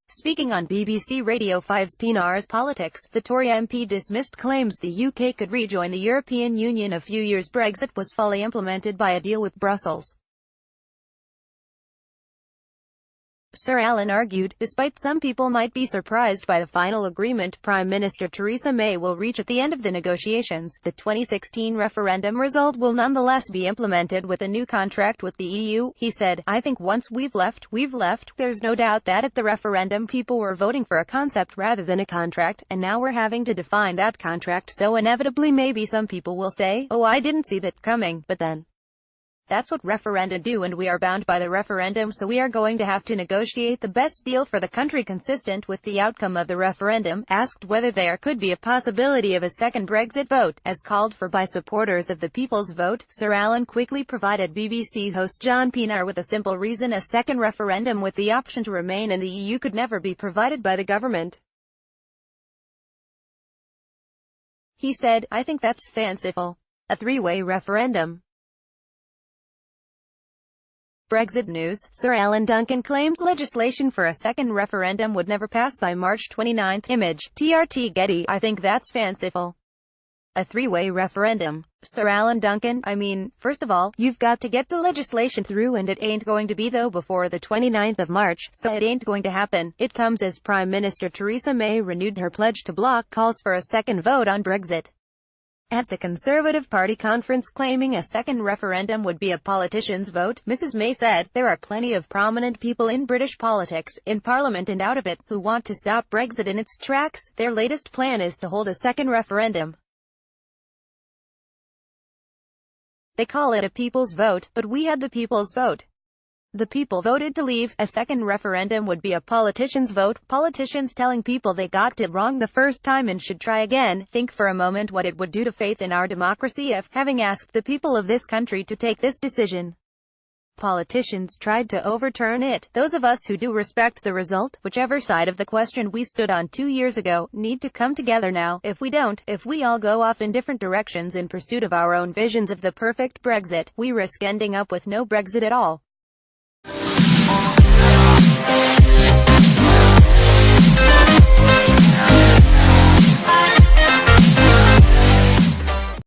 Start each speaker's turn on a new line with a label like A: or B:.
A: Speaking on BBC Radio 5's Pienaars Politics, the Tory MP dismissed claims the UK could rejoin the European Union a few years Brexit was fully implemented by a deal with Brussels. Sir Alan argued, despite some people might be surprised by the final agreement Prime Minister Theresa May will reach at the end of the negotiations, the 2016 referendum result will nonetheless be implemented with a new contract with the EU, he said. I think once we've left. There's no doubt that at the referendum people were voting for a concept rather than a contract, and now we're having to define that contract, so inevitably maybe some people will say, oh, I didn't see that coming, but then that's what referenda do, and we are bound by the referendum, so we are going to have to negotiate the best deal for the country consistent with the outcome of the referendum. Asked whether there could be a possibility of a second Brexit vote, as called for by supporters of the People's Vote, Sir Alan quickly provided BBC host John Pienaars with a simple reason: a second referendum with the option to remain in the EU could never be provided by the government. He said, I think that's fanciful. A three-way referendum. Brexit news. Sir Alan Duncan claims legislation for a second referendum would never pass by March 29. Image. TRT Getty. I think that's fanciful. A three-way referendum. Sir Alan Duncan, I mean, first of all, you've got to get the legislation through, and it ain't going to be though before the 29th of March, so it ain't going to happen. It comes as Prime Minister Theresa May renewed her pledge to block calls for a second vote on Brexit. At the Conservative Party conference claiming a second referendum would be a politician's vote, Mrs May said, there are plenty of prominent people in British politics, in Parliament and out of it, who want to stop Brexit in its tracks. Their latest plan is to hold a second referendum. They call it a people's vote, but we had the people's vote. The people voted to leave. A second referendum would be a politician's vote, politicians telling people they got it wrong the first time and should try again. Think for a moment what it would do to faith in our democracy if, having asked the people of this country to take this decision, politicians tried to overturn it. Those of us who do respect the result, whichever side of the question we stood on 2 years ago, need to come together now. If we don't, if we all go off in different directions in pursuit of our own visions of the perfect Brexit, we risk ending up with no Brexit at all.